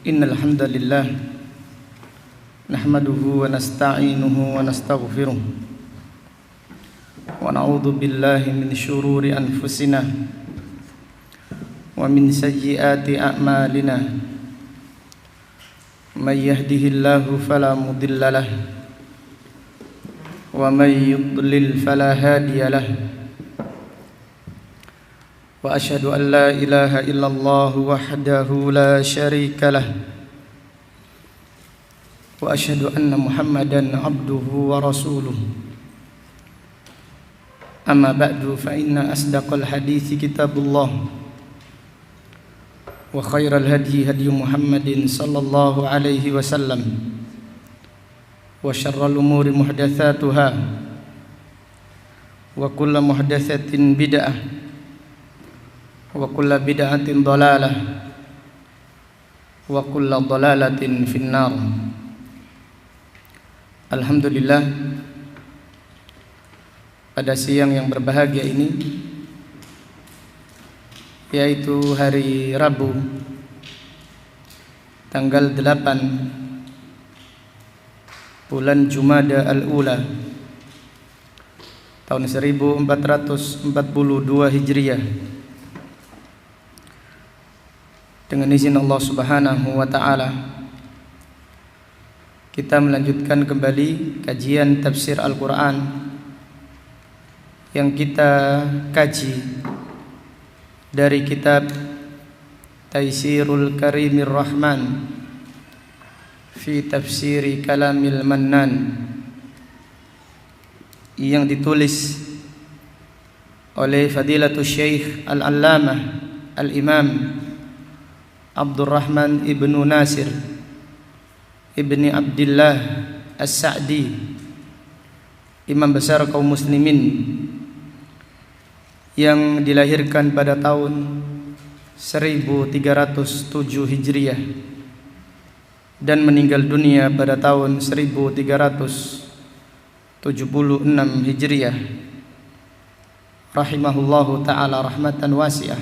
Innal hamdalillah nahmaduhu wa nasta'inuhu wa nastaghfiruh wa na'udzu billahi min syururi anfusina wa min sayyiati a'malina may yahdihillahu fala mudilla lahu wa may yudlil fala hadiya lahu wa asyhadu an la ilaha illallah wahdahu la syarika lah wa asyhadu anna Muhammadan abduhu wa rasuluh. Amma ba'du, fa inna asdaqal hadithi kitabullah wa khairal hadi hadi Muhammadin sallallahu alaihi wasallam wa syarral umuri muhdatsatuha wa kullu muhdatsatin bid'ah wa kullu bid'atin dhalalah wa kullu dhalalatin finnar. Alhamdulillah, pada siang yang berbahagia ini, yaitu hari Rabu tanggal 8 bulan Jumada al-Ula tahun 1442 Hijriah, dengan izin Allah Subhanahu wa ta'ala, kita melanjutkan kembali kajian tafsir Al-Quran yang kita kaji dari kitab Taisirul Karimir Rahman fi Tafsiri Kalamil Mannan, yang ditulis oleh Fadilatul Syekh Al-Allamah Al-Imam Abdurrahman ibnu Nasir ibni Abdillah As-Sa'di, imam besar kaum muslimin yang dilahirkan pada tahun 1307 Hijriah dan meninggal dunia pada tahun 1376 Hijriah, rahimahullahu ta'ala rahmatan wasi'ah.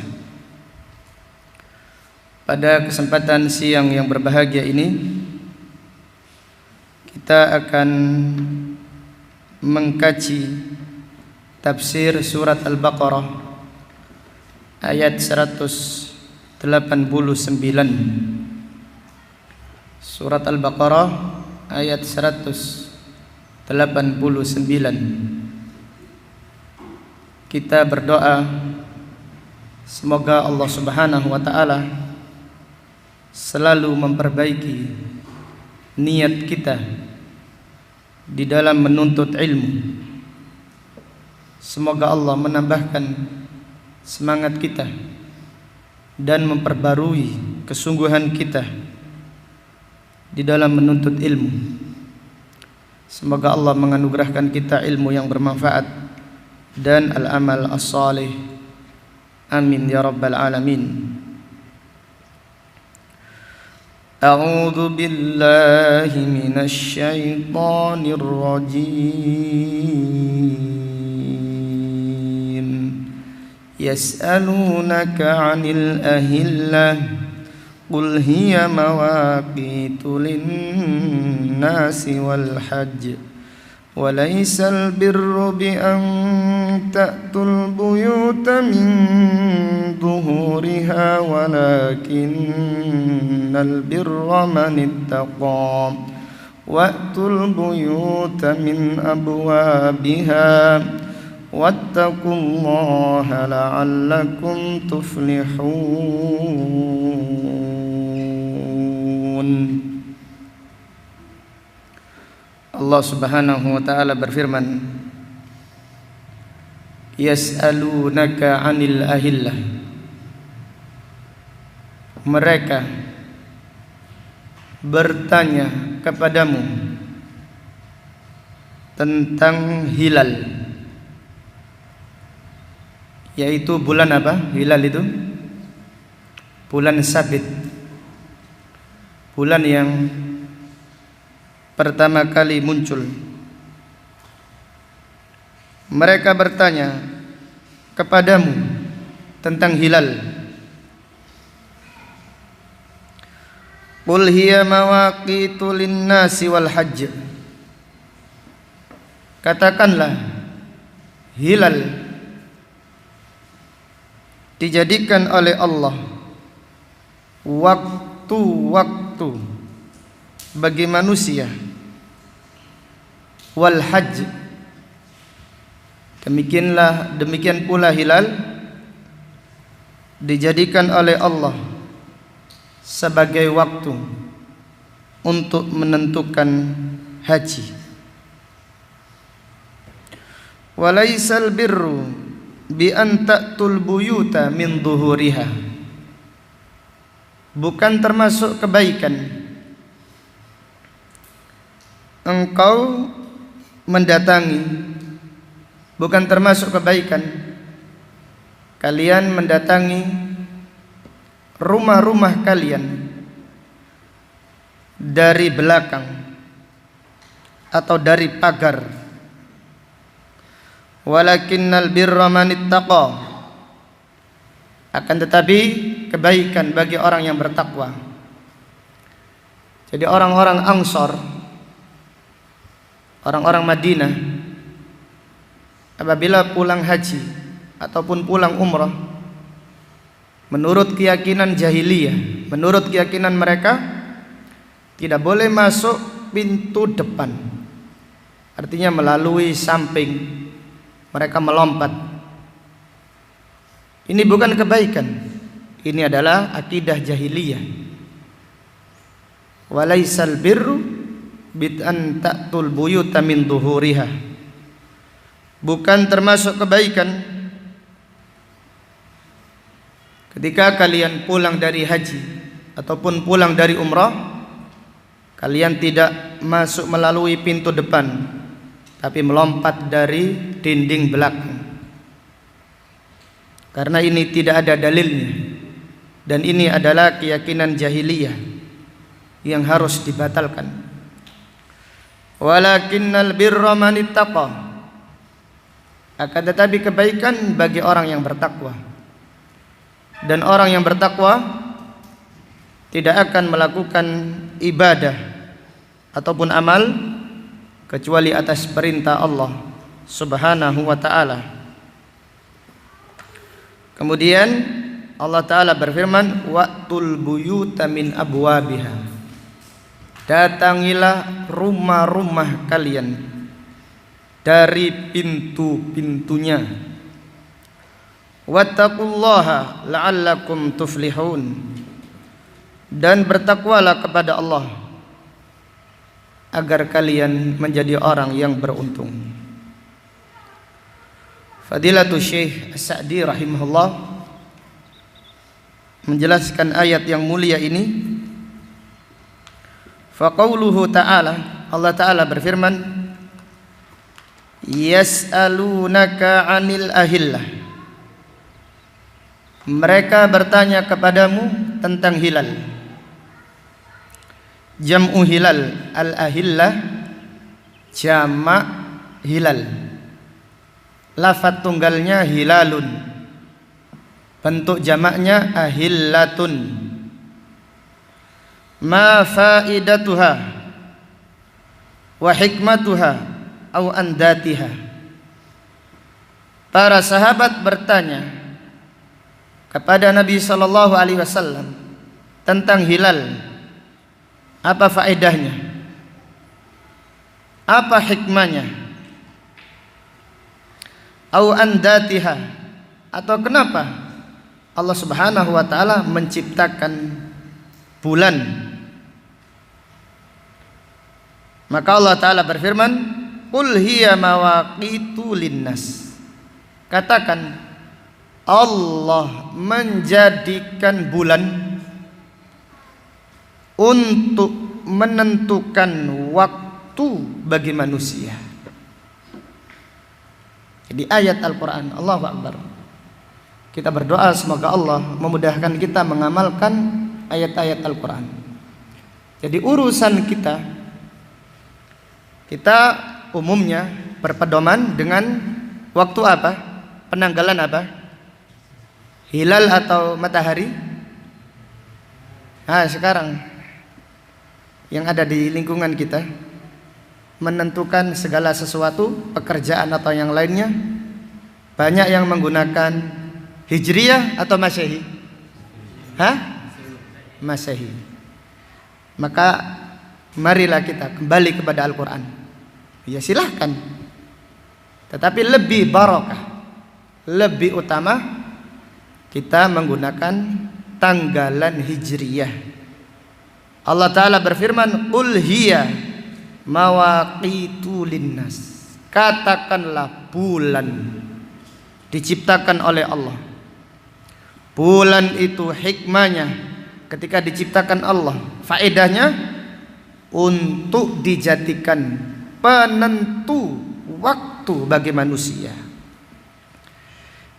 Pada kesempatan siang yang berbahagia ini, kita akan mengkaji tafsir surat Al-Baqarah ayat 189. Surat Al-Baqarah ayat 189. Kita berdoa semoga Allah Subhanahu wa ta'ala selalu memperbaiki niat kita di dalam menuntut ilmu. Semoga Allah menambahkan semangat kita dan memperbarui kesungguhan kita di dalam menuntut ilmu. Semoga Allah menganugerahkan kita ilmu yang bermanfaat dan al-amal as-salih. Amin ya rabbal alamin. A'udzu billahi minasy syaithanir rajim. Yas'alunaka 'anil ahillah qul hiya mawaqitu lin-nasi wal hajj wa laysal birru bi an ta'tul buyuta min zuhuriha walakinnal birra man ittaqa wa'tul buyuta min abwabiha wattaqullaha la'allakum tuflihun. Allah Subhanahu wa ta'ala berfirman, yas'alunaka 'anil ahillah. Mereka bertanya kepadamu tentang hilal, yaitu bulan apa? Hilal itu bulan sabit, bulan yang pertama kali muncul. Mereka bertanya kepadamu tentang hilal. Qul hiya mawaqitu linnasi wal hajj. Katakanlah, hilal dijadikan oleh Allah waktu-waktu bagi manusia, wal hajj, demikian pula hilal dijadikan oleh Allah sebagai waktu untuk menentukan haji. Walaisal birru bi an ta'tul buyuta min dhuhuriha. Bukan termasuk kebaikan engkau mendatangi, bukan termasuk kebaikan kalian mendatangi rumah-rumah kalian dari belakang atau dari pagar. Walakinnal birra man ittaqa. Akan tetapi kebaikan bagi orang yang bertakwa. Jadi orang-orang Ansor, orang-orang Madinah, apabila pulang haji ataupun pulang umrah, menurut keyakinan jahiliyah, menurut keyakinan mereka, tidak boleh masuk pintu depan, artinya melalui samping. Mereka melompat. Ini bukan kebaikan, ini adalah akidah jahiliyah. Walaisal birru bid'an ta'tul buyuta min dhuhuriha. Bukan termasuk kebaikan ketika kalian pulang dari haji ataupun pulang dari umrah, kalian tidak masuk melalui pintu depan, tapi melompat dari dinding belakang. Karena ini tidak ada dalilnya, dan ini adalah keyakinan jahiliyah yang harus dibatalkan. Walakinnal birra man ittaqa. Akan tetapi kebaikan bagi orang yang bertakwa. Dan orang yang bertakwa tidak akan melakukan ibadah ataupun amal kecuali atas perintah Allah Subhanahu wa ta'ala. Kemudian Allah Ta'ala berfirman, wa'tul buyuta min abwabiha. Datangilah rumah-rumah kalian dari pintu-pintunya. Wattaqullaha la'allakum tuflihun. Dan bertakwalah kepada Allah agar kalian menjadi orang yang beruntung. Fadilatul Syekh As-Sa'di rahimahullah menjelaskan ayat yang mulia ini. Faqauluhu ta'ala, Allah Ta'ala berfirman, yas'alunaka 'anil ahillah. Mereka bertanya kepadamu tentang hilal. Jam'u hilal, al-ahillah jamak hilal. Lafaz tunggalnya hilalun, bentuk jamaknya ahillatun. Ma faidatuha wa hikmatuha au andatiha. Para sahabat bertanya kepada Nabi sallallahu alaihi wasallam tentang hilal. Apa faedahnya? Apa hikmahnya? Au andatiha, atau kenapa Allah Subhanahu wa ta'ala menciptakan bulan? Maka Allah Ta'ala berfirman, qul hiya mawaqitu linnas. Katakan, Allah menjadikan bulan untuk menentukan waktu bagi manusia. Jadi ayat Al-Quran, Allahu Akbar. Kita berdoa semoga Allah memudahkan kita mengamalkan ayat-ayat Al-Quran. Jadi urusan kita umumnya berpedoman dengan waktu apa? Penanggalan apa? Hilal atau matahari? Nah sekarang yang ada di lingkungan kita, menentukan segala sesuatu, pekerjaan atau yang lainnya, banyak yang menggunakan Hijriyah atau Masehi? Masehi. Maka marilah kita kembali kepada Al-Quran. Ya silahkan, tetapi lebih barakah, lebih utama kita menggunakan tanggalan Hijriyah. Allah Ta'ala berfirman, qul hiya mawaqitu linnas. Katakanlah bulan diciptakan oleh Allah. Bulan itu hikmahnya ketika diciptakan Allah, faedahnya untuk dijadikan penentu waktu bagi manusia.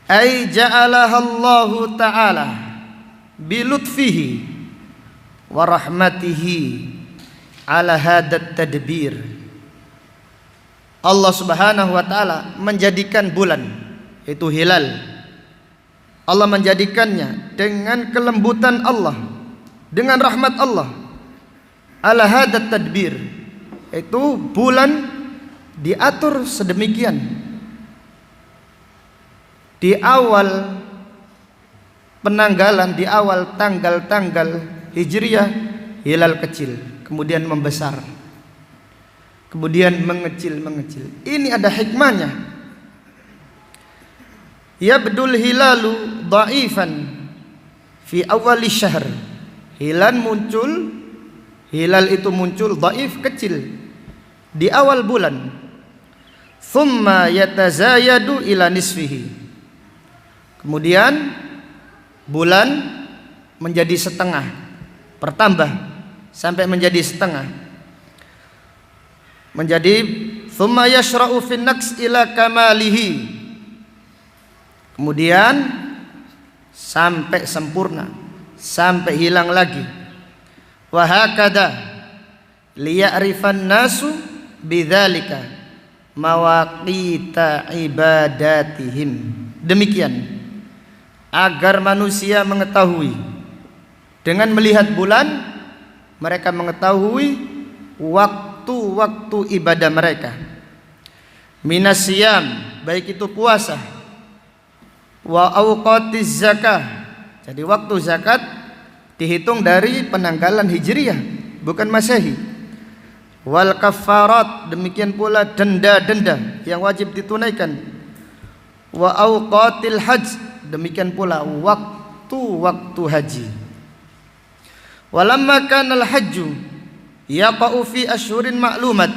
Ai ja'alahallahu ta'ala bilutfihi wa rahmatihi ala hadat tadbir. Allah Subhanahu wa ta'ala menjadikan bulan, yaitu hilal, Allah menjadikannya dengan kelembutan Allah, dengan rahmat Allah, ala hadat tadbir, yaitu bulan diatur sedemikian. Di awal penanggalan, di awal tanggal-tanggal Hijriyah, hilal kecil, kemudian membesar, kemudian mengecil. Ini ada hikmahnya. Yabdul hilalu dhaifan fi awali syahr. Hilal itu muncul dhaif, kecil, di awal bulan. Thumma yatazayadu ila nisfihi. Kemudian bulan menjadi setengah, bertambah sampai menjadi setengah, menjadi thumma yashra'u fin naqs ila kamalihi. Kemudian sampai sempurna, sampai hilang lagi. Wa hakada liya'rifan nasu bidzalika mawaqita ibadatihim. Demikian agar manusia mengetahui, dengan melihat bulan mereka mengetahui waktu-waktu ibadah mereka. Minasyam, baik itu puasa, wa awqatiz zakah. Jadi waktu zakat dihitung dari penanggalan Hijriyah, bukan Masehi. Wal kafarat, demikian pula denda-denda yang wajib ditunaikan. Wa awqatil hajj, demikian pula waktu-waktu haji. Walamma kana al-hajju yaqa'u fi ashhurin ma'lumat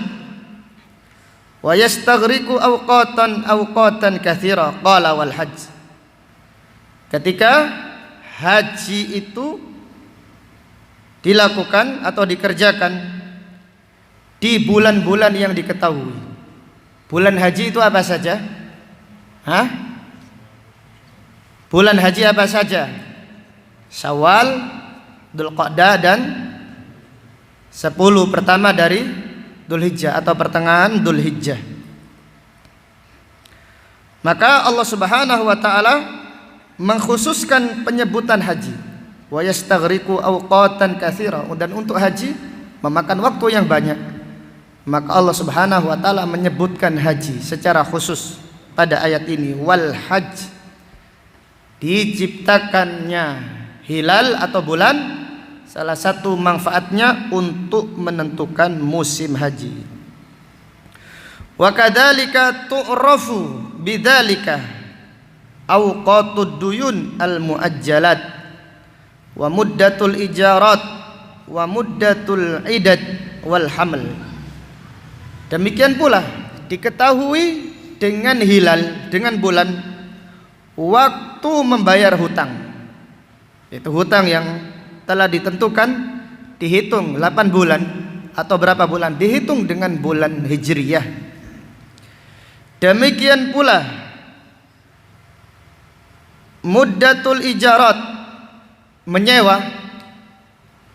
wa yastaghriqu awqatan katsira, qala wal hajj. Ketika haji itu dilakukan atau dikerjakan di bulan-bulan yang diketahui. Bulan haji itu apa saja? Bulan haji apa saja? Syawal, Dzulqa'dah, dan 10 pertama dari Dzulhijjah atau pertengahan Dzulhijjah. Maka Allah Subhanahu wa ta'ala mengkhususkan penyebutan haji, wa yastaghriqu awqatan katsira, dan untuk haji memakan waktu yang banyak. Maka Allah Subhanahu wa ta'ala menyebutkan haji secara khusus pada ayat ini. Wal hajj, diciptakannya hilal atau bulan, salah satu manfaatnya untuk menentukan musim haji. Wa kadzalika tu'rafu bidzalika awqatud duyun al muajjalat wa muddatul ijarat wa muddatul idad wal haml. Demikian pula diketahui dengan hilal, dengan bulan, waktu membayar hutang, yaitu hutang yang telah ditentukan, dihitung 8 bulan atau berapa bulan, dihitung dengan bulan Hijriyah. Demikian pula muddatul ijarat, menyewa.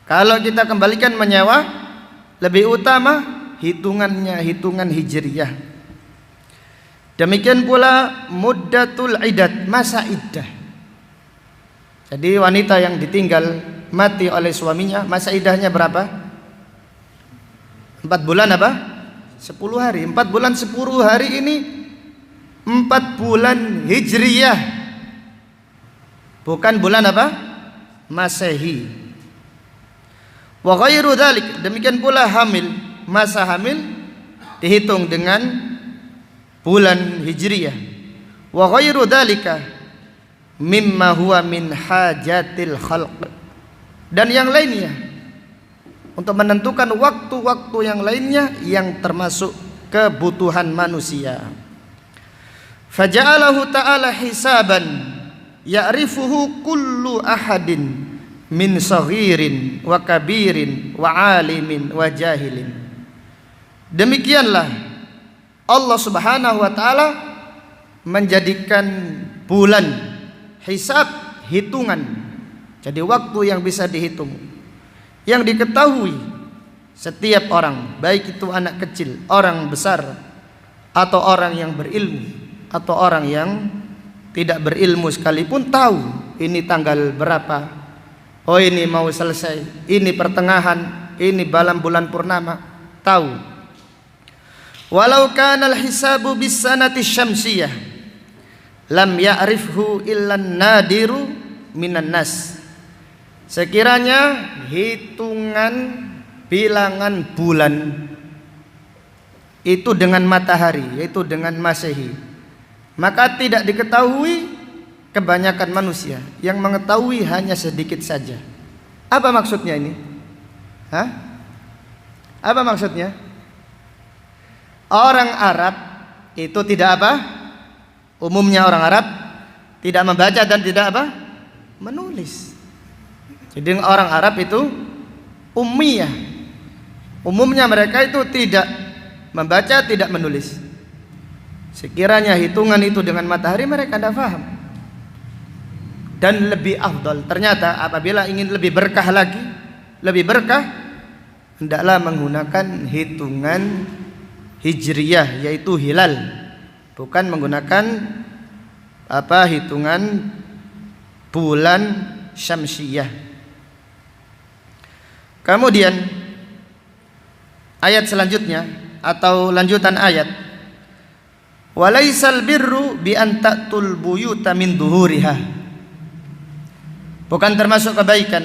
Kalau kita kembalikan menyewa, lebih utama hitungannya hitungan Hijriyah. Demikian pula muddatul iddat, masa iddah. Jadi wanita yang ditinggal mati oleh suaminya, masa iddahnya berapa? 4 bulan apa? 10 hari. 4 bulan 10 hari ini 4 bulan Hijriyah, bukan bulan apa? Masehi. Wa ghairu dzalik, demikian pula hamil, masa hamil dihitung dengan bulan Hijriyah. Wa ghairu dzalika mimma huwa min hajatil khalq, dan yang lainnya untuk menentukan waktu-waktu yang lainnya yang termasuk kebutuhan manusia. Faja'alahu ta'ala hisaban ya'rifuhu kullu ahadin min saghirin wa kabirin wa alimin wa jahilin. Demikianlah Allah Subhanahu wa taala menjadikan bulan hisab, hitungan, jadi waktu yang bisa dihitung, yang diketahui setiap orang, baik itu anak kecil, orang besar, atau orang yang berilmu, atau orang yang tidak berilmu sekalipun tahu ini tanggal berapa, oh ini mau selesai, ini pertengahan, ini bulan purnama, tahu. Walau kana al-hisabu bis sanati syamsiyah lam ya'rifhu illa nadiru minan nas. Sekiranya hitungan bilangan bulan itu dengan matahari, yaitu dengan Masehi, maka tidak diketahui kebanyakan manusia, yang mengetahui hanya sedikit saja. Apa maksudnya ini? Hah? Apa maksudnya? Orang Arab itu tidak apa? Umumnya orang Arab tidak membaca dan tidak apa? Menulis. Jadi orang Arab itu ummiyah. Umumnya mereka itu tidak membaca, tidak menulis. Sekiranya hitungan itu dengan matahari mereka tidak paham. Dan lebih afdal, ternyata apabila ingin lebih berkah lagi, lebih berkah, hendaklah menggunakan hitungan Hijriyah, yaitu hilal, bukan menggunakan hitungan bulan syamsiyah. Kemudian ayat selanjutnya atau lanjutan ayat, walaisal birru bi an ta'tul buyuta min duhuriha, bukan termasuk kebaikan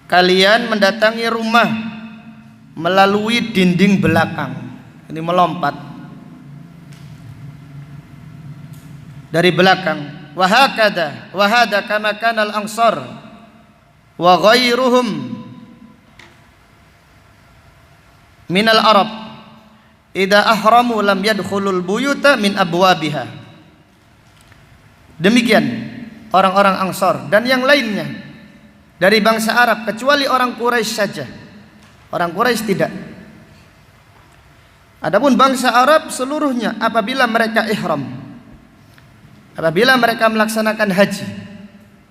kalian mendatangi rumah melalui dinding belakang. Ini melompat dari belakang. Wa hada kama kana al-ansar wa ghairuhum minal arab idza ahramu lam yadkhulul buyuta min abwabiha. Demikian orang-orang Ansar dan yang lainnya dari bangsa Arab, kecuali orang Quraisy saja. Orang Quraisy tidak. Adapun bangsa Arab seluruhnya apabila mereka ihram, apabila mereka melaksanakan haji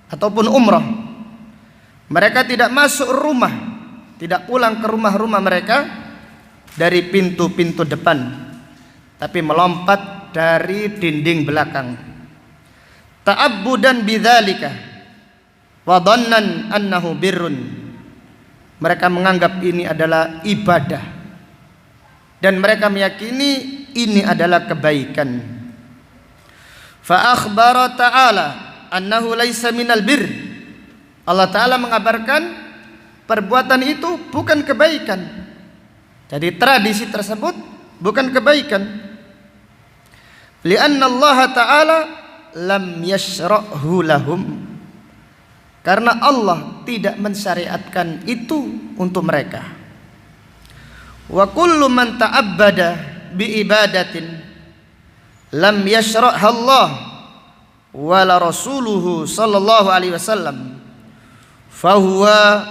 ataupun umrah, mereka tidak masuk rumah, tidak pulang ke rumah-rumah mereka dari pintu-pintu depan, tapi melompat dari dinding belakang. Ta'abbudan bidzalika wa dhannan annahu birrun. Mereka menganggap ini adalah ibadah dan mereka meyakini ini adalah kebaikan. Fa akhbara ta'ala annahu laisa minal birr. Allah Ta'ala mengabarkan perbuatan itu bukan kebaikan. Jadi tradisi tersebut bukan kebaikan. Li'anna Allah Ta'ala lam yashra'hu lahum, karena Allah tidak mensyariatkan itu untuk mereka. Wa kullu man ta'abbada bi ibadatin lam yashra'ha Allah wala rasuluhu sallallahu alaihi wasallam fahuwa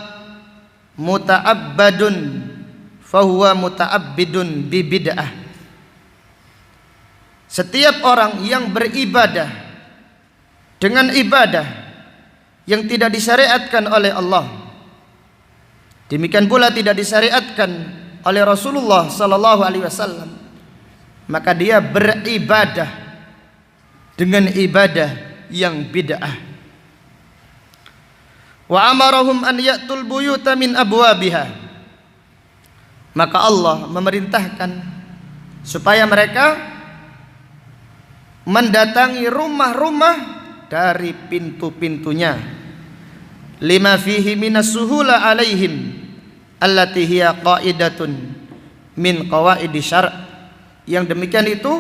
muta'abbidun bi bid'ah. Setiap orang yang beribadah dengan ibadah yang tidak disyariatkan oleh Allah, demikian pula tidak disyariatkan oleh Rasulullah sallallahu alaihi wasallam, maka dia beribadah dengan ibadah yang bid'ah. Wa amarahum an ya'tul buyuta min abwabiha maka Allah memerintahkan supaya mereka mendatangi rumah-rumah dari pintu-pintunya, lima fihi minas suhula alaihim allati hiya qaidatun min qawaidi syar'. Yang demikian itu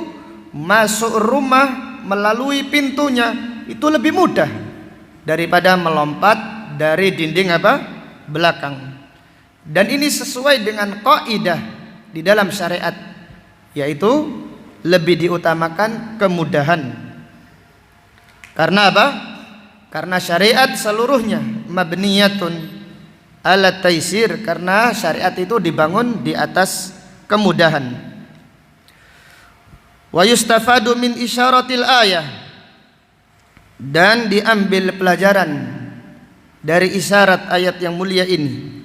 masuk rumah melalui pintunya itu lebih mudah daripada melompat dari dinding belakang. Dan ini sesuai dengan kaidah di dalam syariat, yaitu lebih diutamakan kemudahan. Karena apa? Karena syariat seluruhnya mabniyatun ala taisir, karena syariat itu dibangun di atas kemudahan. Wa yustafadu min isyaratil ayah, dan diambil pelajaran dari isyarat ayat yang mulia ini,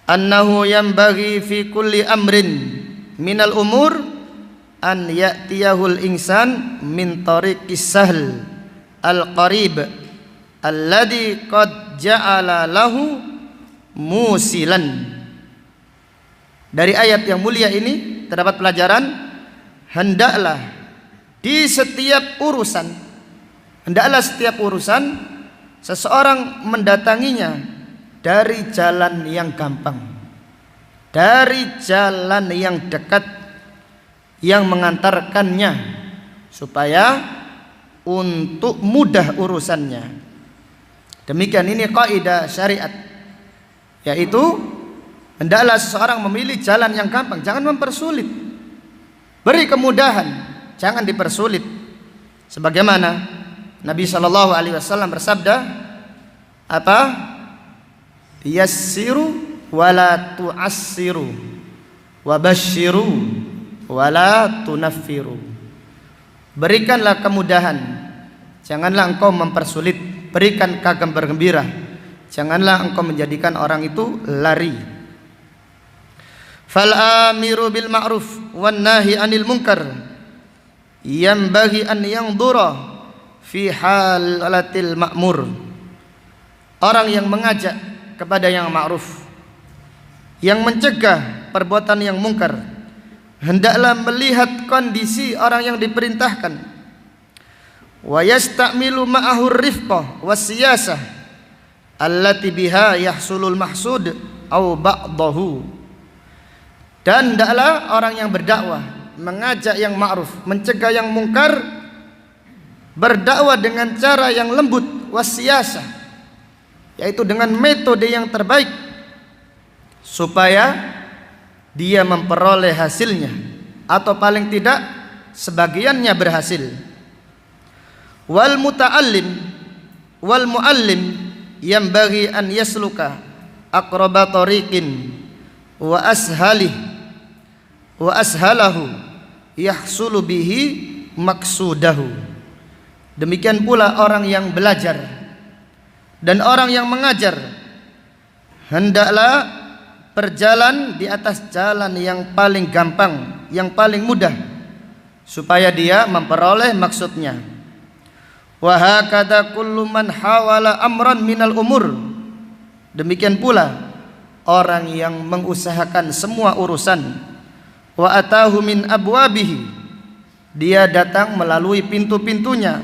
annahu yanbaghi fi kulli amrin minal umur an ya'tiyahul insan min tariqis sahl al-qarib alladhi qad ja'ala lahu musilan. Dari ayat yang mulia ini terdapat pelajaran, hendaklah setiap urusan seseorang mendatanginya dari jalan yang gampang, dari jalan yang dekat, yang mengantarkannya supaya untuk mudah urusannya. Demikian ini kaidah syariat, yaitu hendaklah seseorang memilih jalan yang gampang, jangan mempersulit. Beri kemudahan, jangan dipersulit. Sebagaimana Nabi sallallahu alaihi wasallam bersabda, apa? Yassiru wala tu'assiru wabashiru wala tunaffiru. Berikanlah kemudahan, janganlah engkau mempersulit. Berikan kabar gembira, janganlah engkau menjadikan orang itu lari. Fal amiru bil ma'ruf wan nahi anil munkar yanbaghi an yanzura fi halatil ma'mur. Orang yang mengajak kepada yang ma'ruf, yang mencegah perbuatan yang mungkar, hendaklah melihat kondisi orang yang diperintahkan. Wa yasta'milu ma'ahu rifqah wasiyasah allati biha yahsulul mahsud au ba'dahu. Dan hendaklah orang yang berdakwah, mengajak yang ma'ruf, mencegah yang mungkar, berdakwah dengan cara yang lembut, wasiyasah, yaitu dengan metode yang terbaik, supaya dia memperoleh hasilnya, atau paling tidak sebagiannya berhasil. Wal muta'allim wal muallim yanbaghi an yasluka aqraba tariqin wa ashalahu yahsulu bihi maksudahu. Demikian pula orang yang belajar dan orang yang mengajar hendaklah berjalan di atas jalan yang paling gampang, yang paling mudah, supaya dia memperoleh maksudnya. Wa hakadha kullu man hawala amran minal umur. Demikian pula orang yang mengusahakan semua urusan, wa atahu min abwabihi, dia datang melalui pintu-pintunya,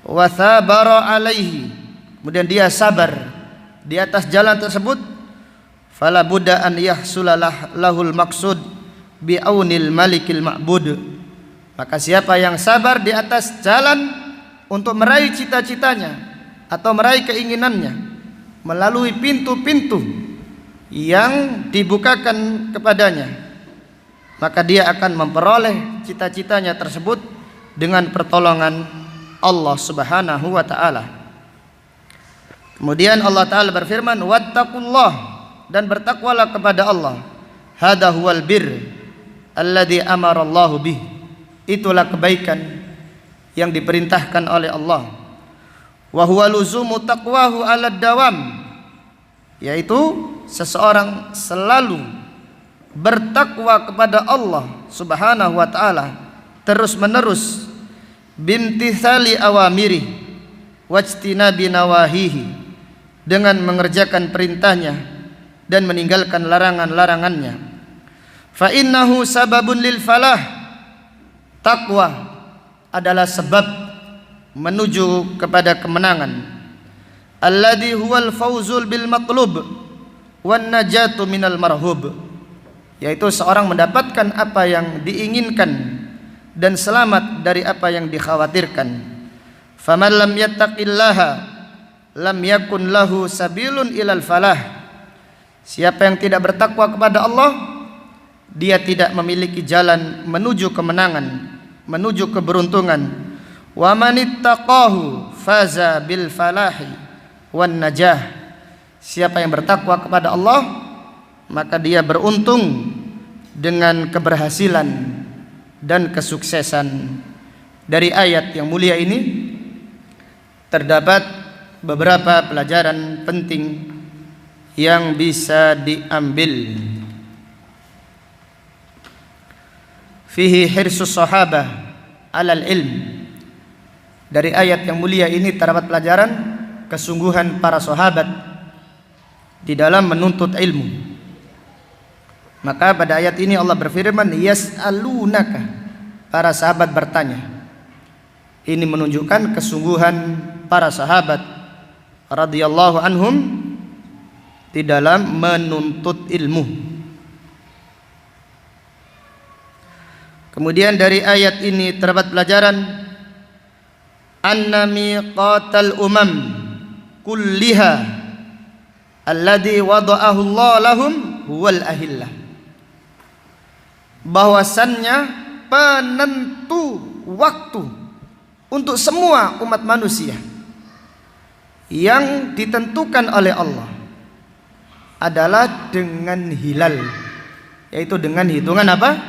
wa sabara alaihi, kemudian dia sabar di atas jalan tersebut, fala budda an yahsulalah lahul maksud bi aunil malikil ma'bud. Maka siapa yang sabar di atas jalan untuk meraih cita-citanya atau meraih keinginannya melalui pintu-pintu yang dibukakan kepadanya, maka dia akan memperoleh cita-citanya tersebut dengan pertolongan Allah Subhanahu wa taala. Kemudian Allah taala berfirman, wattaqullah, dan bertakwalah kepada Allah. Hada huwal bir alladzi amara Allah bih. Itulah kebaikan yang diperintahkan oleh Allah. Wa huwa luzumu taqwahu 'ala dawam, yaitu seseorang selalu bertakwa kepada Allah Subhanahu wa taala terus-menerus, bimtithali awamiri wajtinabi nawahihi, dengan mengerjakan perintahnya dan meninggalkan larangan-larangannya. Fa innahu sababun lil falah. Takwa adalah sebab menuju kepada kemenangan. Alladhi huwal fawzul bil matlub wan najatu minal marhub, yaitu seorang mendapatkan apa yang diinginkan dan selamat dari apa yang dikhawatirkan. Faman lam yattaqillaha lam yakun lahu sabilun ilal falah. Siapa yang tidak bertakwa kepada Allah, dia tidak memiliki jalan menuju kemenangan, menuju keberuntungan. Wa manittaqahu faza bil falahi wan najah. Siapa yang bertakwa kepada Allah, maka dia beruntung dengan keberhasilan dan kesuksesan. Dari ayat yang mulia ini terdapat beberapa pelajaran penting yang bisa diambil. Fihi hirsus sahabah alal ilm. Dari ayat yang mulia ini terdapat pelajaran kesungguhan para sahabat di dalam menuntut ilmu. Maka pada ayat ini Allah berfirman, yas'alunaka, para sahabat bertanya. Ini menunjukkan kesungguhan para sahabat radhiyallahu anhum di dalam menuntut ilmu. Kemudian dari ayat ini terdapat pelajaran anna miqatal umam kulliha alladhi wada'ahu Allah lahum huwal ahillah. Bahwasannya penentu waktu untuk semua umat manusia yang ditentukan oleh Allah adalah dengan hilal, yaitu dengan hitungan apa?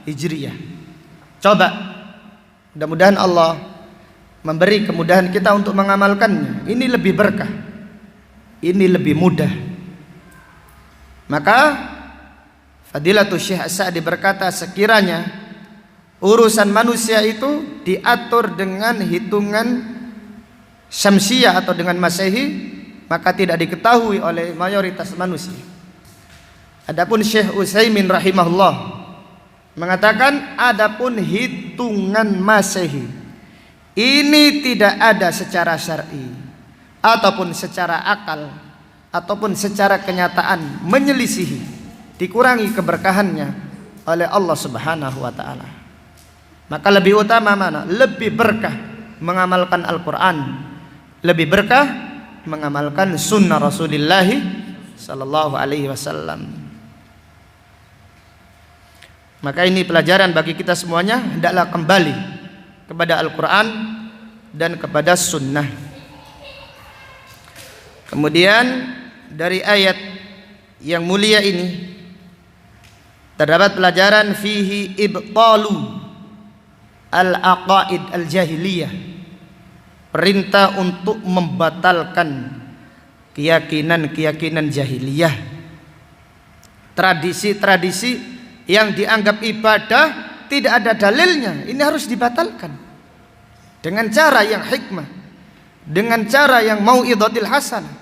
Hijriyah. Coba, mudah-mudahan Allah memberi kemudahan kita untuk mengamalkannya. Ini lebih berkah, ini lebih mudah. Maka Fadilatul Syekh As-Sa'di berkata, sekiranya urusan manusia itu diatur dengan hitungan syamsiyah atau dengan masehi, maka tidak diketahui oleh mayoritas manusia. Adapun Syekh Utsaimin rahimahullah mengatakan, adapun hitungan masehi ini tidak ada secara syar'i ataupun secara akal ataupun secara kenyataan menyelisihi, dikurangi keberkahannya oleh Allah Subhanahu wa taala. Maka lebih utama mana? Lebih berkah mengamalkan Al-Qur'an, lebih berkah mengamalkan sunnah Rasulullah sallallahu alaihi wasallam. Maka ini pelajaran bagi kita semuanya, hendaklah kembali kepada Al-Qur'an dan kepada sunnah. Kemudian dari ayat yang mulia ini terdapat pelajaran fihi ibtalu al-aqaid al-jahiliyah, perintah untuk membatalkan keyakinan-keyakinan jahiliyah, tradisi-tradisi yang dianggap ibadah tidak ada dalilnya, ini harus dibatalkan dengan cara yang hikmah, dengan cara yang mauidhatil hasanah,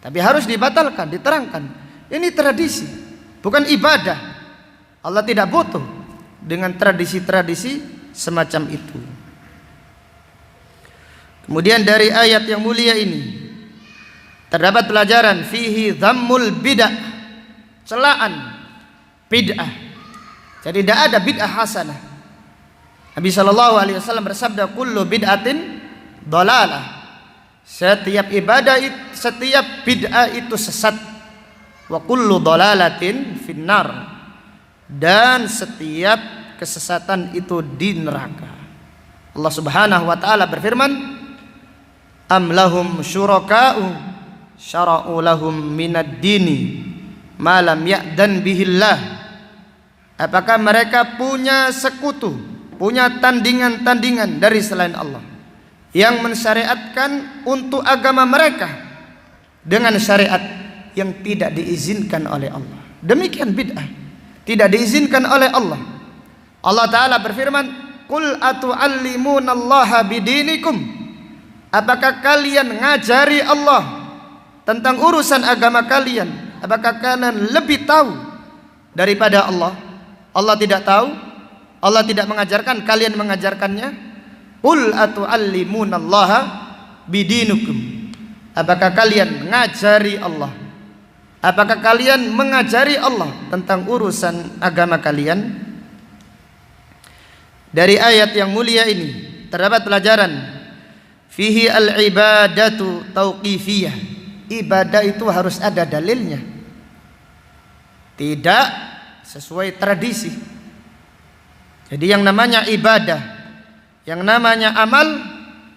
tapi harus dibatalkan, diterangkan ini tradisi, bukan ibadah. Allah tidak butuh dengan tradisi-tradisi semacam itu. Kemudian dari ayat yang mulia ini terdapat pelajaran fihi dhammul bid'ah, celaan bid'ah. Jadi tidak ada bid'ah hasanah. Nabi sallallahu alaihi wasallam bersabda, kullu bid'atin dhalalah. Setiap ibadah, setiap bid'ah itu sesat. Wa kullu dhalalatin finnar. Dan setiap kesesatan itu di neraka. Allah Subhanahu wa taala berfirman, am lahum syuraka'u syara'u lahum minad dini ma lam ya'dan bihillah. Apakah mereka punya sekutu, punya tandingan-tandingan dari selain Allah yang mensyariatkan untuk agama mereka dengan syariat yang tidak diizinkan oleh Allah? Demikian bid'ah, tidak diizinkan oleh Allah. Allah Ta'ala berfirman, qul atu'allimunallaha bidinikum. Apakah kalian ngajari Allah tentang urusan agama kalian? Apakah kalian lebih tahu daripada Allah? Allah tidak tahu? Allah tidak mengajarkan, kalian mengajarkannya? Qul atu'allimunallaha bidinukum. Apakah kalian mengajari Allah? Apakah kalian mengajari Allah tentang urusan agama kalian? Dari ayat yang mulia ini terdapat pelajaran fihi al-ibadatu tauqifiyah. Ibadah itu harus ada dalilnya, tidak sesuai tradisi. Jadi yang namanya ibadah, yang namanya amal,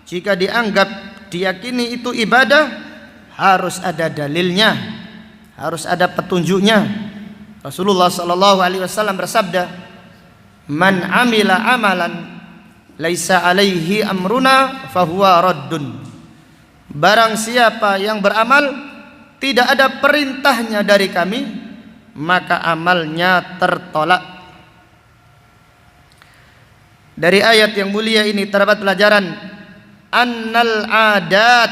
jika dianggap diyakini itu ibadah, harus ada dalilnya, harus ada petunjuknya. Rasulullah sallallahu alaihi wasallam bersabda, "Man amila amalan laisa alaihi amruna fahuwa raddun." Barang siapa yang beramal tidak ada perintahnya dari kami, maka amalnya tertolak. Dari ayat yang mulia ini terdapat pelajaran annal adat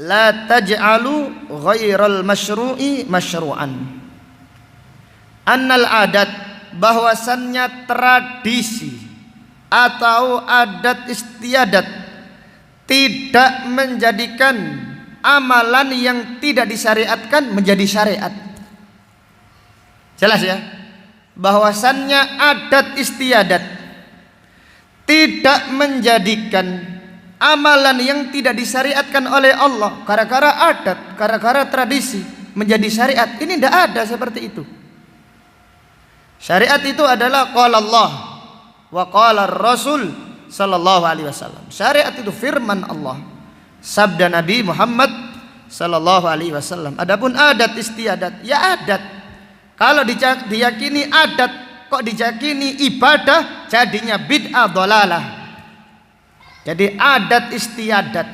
la taj'alu ghairal masyru'i masyru'an. Annal adat, bahwasannya tradisi atau adat istiadat tidak menjadikan amalan yang tidak disyariatkan menjadi syariat. Jelas ya, bahwasannya adat istiadat tidak menjadikan amalan yang tidak disyariatkan oleh Allah gara-gara adat, gara-gara tradisi menjadi syariat. Ini tidak ada seperti itu. Syariat itu adalah qala Allah wa qala Rasul sallallahu alaihi wasallam. Syariat itu firman Allah, sabda Nabi Muhammad sallallahu alaihi wasallam. Adapun adat istiadat, ya adat. Kalau diyakini adat kok diyakini ibadah, jadinya bid'ah dhalalah. Jadi adat istiadat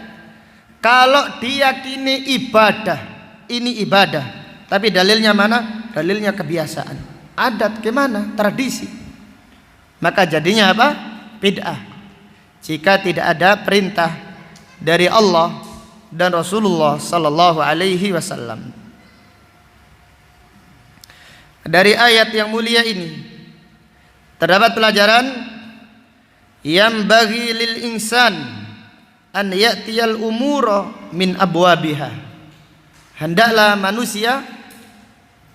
kalau diyakini ibadah, ini ibadah, tapi dalilnya mana? Dalilnya kebiasaan. Adat gimana? Tradisi. Maka jadinya apa? Bid'ah. Jika tidak ada perintah dari Allah dan Rasulullah sallallahu alaihi wasallam. Dari ayat yang mulia ini terdapat pelajaran yang bagi lil insan an ya'tiyal umura min abwabiha. Hendaklah manusia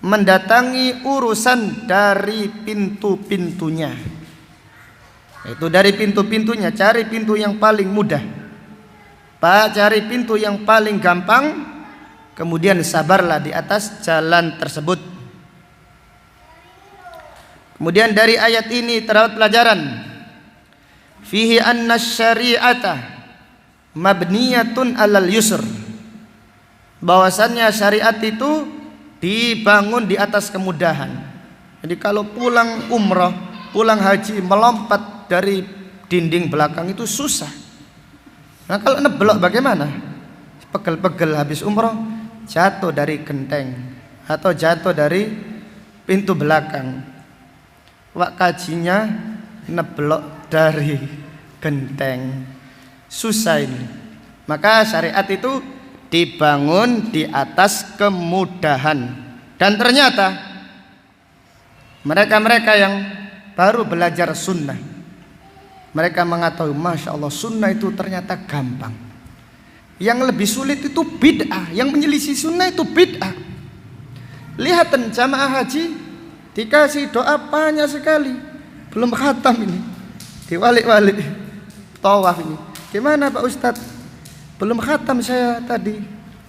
mendatangi urusan dari pintu-pintunya. Itu dari pintu-pintunya, cari pintu yang paling mudah, cari pintu yang paling gampang, kemudian sabarlah di atas jalan tersebut. Kemudian dari ayat ini terdapat pelajaran fihi anna syari'ata mabniyatun alal yusr, bahwasannya syariat itu dibangun di atas kemudahan. Jadi kalau pulang umrah, pulang haji, melompat dari dinding belakang itu susah. Nah kalau neblok bagaimana? Pegel-pegel habis umrah, jatuh dari genteng atau jatuh dari pintu belakang. Wak kajinya neblok dari genteng, susah ini. Maka syariat itu dibangun di atas kemudahan. Dan ternyata mereka-mereka yang baru belajar sunnah, mereka mengatakan, Masya Allah, sunnah itu ternyata gampang. Yang lebih sulit itu bid'ah. Yang menyelisih sunnah itu bid'ah. Lihat jamaah haji, dikasih doa banyak sekali, belum khatam ini, diwalik-walik tawaf ini. Gimana Pak Ustadz? Belum khatam saya tadi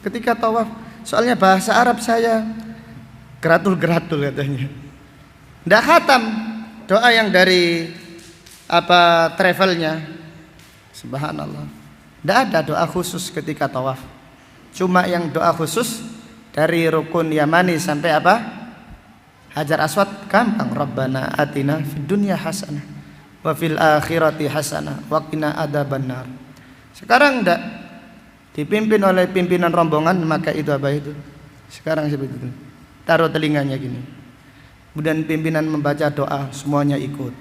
ketika tawaf, soalnya bahasa Arab saya geratul-geratul katanya. Nggak khatam doa yang dari travelnya. Subhanallah, tidak ada doa khusus ketika tawaf. Cuma yang doa khusus dari rukun Yamani sampai Hajar Aswad gampang. Rabbana atina fid dunya hasanah wa fil akhirati hasanah wa qina adzabannar. Sekarang tidak dipimpin oleh pimpinan rombongan, maka itu itu. Sekarang seperti itu. Taruh telinganya gini. Kemudian pimpinan membaca doa, semuanya ikut.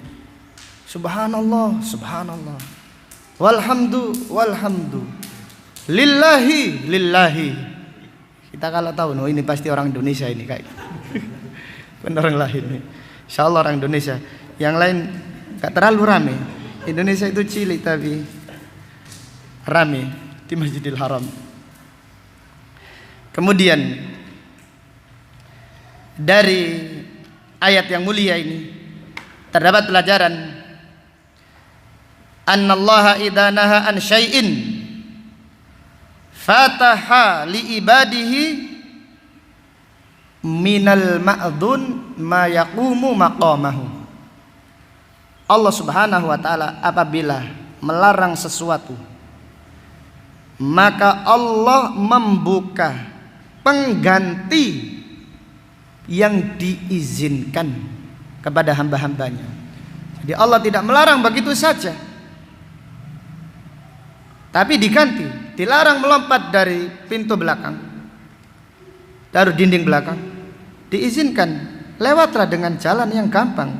Subhanallah, subhanallah, walhamdu, walhamdu, lillahi, lillahi. Kita kalau tahu, ini pasti orang Indonesia ini kayak benar orang lain nih. Insya Allah orang Indonesia. Yang lain gak terlalu rame. Indonesia itu cilik tapi rame di Masjidil Haram. Kemudian dari ayat yang mulia ini terdapat pelajaran annallaha idza naha an syai'in fataha li ibadihi minal ma'dun ma yaqumu maqamahu. Allah Subhanahu wa taala apabila melarang sesuatu, maka Allah membuka pengganti yang diizinkan kepada hamba-hambanya. Jadi Allah tidak melarang begitu saja, tapi diganti. Dilarang melompat dari pintu belakang, dari dinding belakang. Diizinkan lewatlah dengan jalan yang gampang,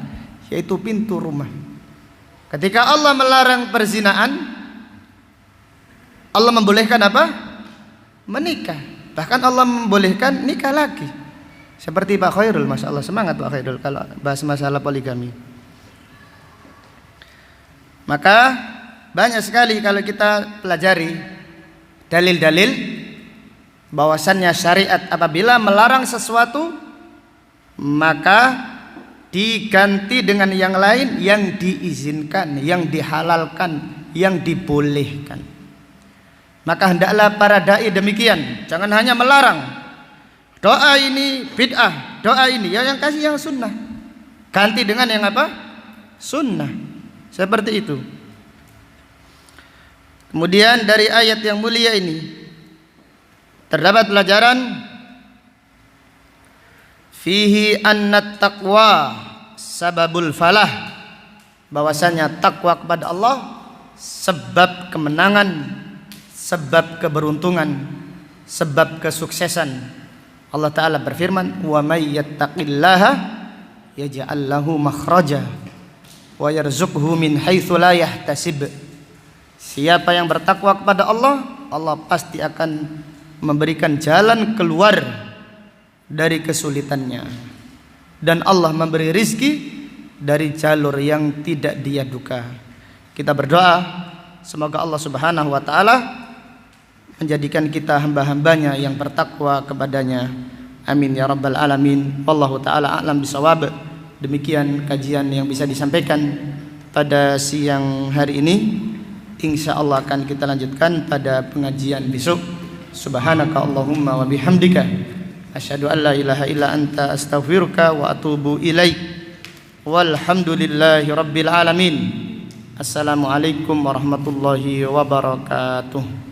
yaitu pintu rumah. Ketika Allah melarang perzinaan, Allah membolehkan apa? Menikah. Bahkan Allah membolehkan nikah lagi. Seperti Pak Khairul, Masya Allah, semangat Pak Khairul kalau bahas masalah poligami. Maka banyak sekali kalau kita pelajari dalil-dalil bahwasannya syariat apabila melarang sesuatu maka diganti dengan yang lain yang diizinkan, yang dihalalkan, yang dibolehkan. Maka hendaklah para dai demikian, jangan hanya melarang. Doa ini bid'ah, doa ini ya yang kasih yang sunnah. Ganti dengan yang apa? Sunnah. Seperti itu. Kemudian dari ayat yang mulia ini terdapat pelajaran fihi annat taqwa sababul falah, bahwasanya takwa kepada Allah sebab kemenangan, sebab keberuntungan, sebab kesuksesan. Allah Ta'ala berfirman, wa may yattaqillaha yaj'al lahu makhraja wa yarzuqhu min haitsu la yahtasib. Siapa yang bertakwa kepada Allah, Allah pasti akan memberikan jalan keluar dari kesulitannya, dan Allah memberi rizki dari jalur yang tidak dia duga. Kita berdoa semoga Allah Subhanahu wa taala menjadikan kita hamba-hambanya yang bertakwa kepadanya. Amin ya rabbal alamin. Wallahu taala a'lam bisawab. Demikian kajian yang bisa disampaikan pada siang hari ini. Insyaallah akan kita lanjutkan pada pengajian besok. Subhanaka Allahumma wa bihamdika asyhadu an la ilaha illa anta astaghfiruka wa atubu ilaik. Walhamdulillahi rabbil alamin. Assalamualaikum warahmatullahi wabarakatuh.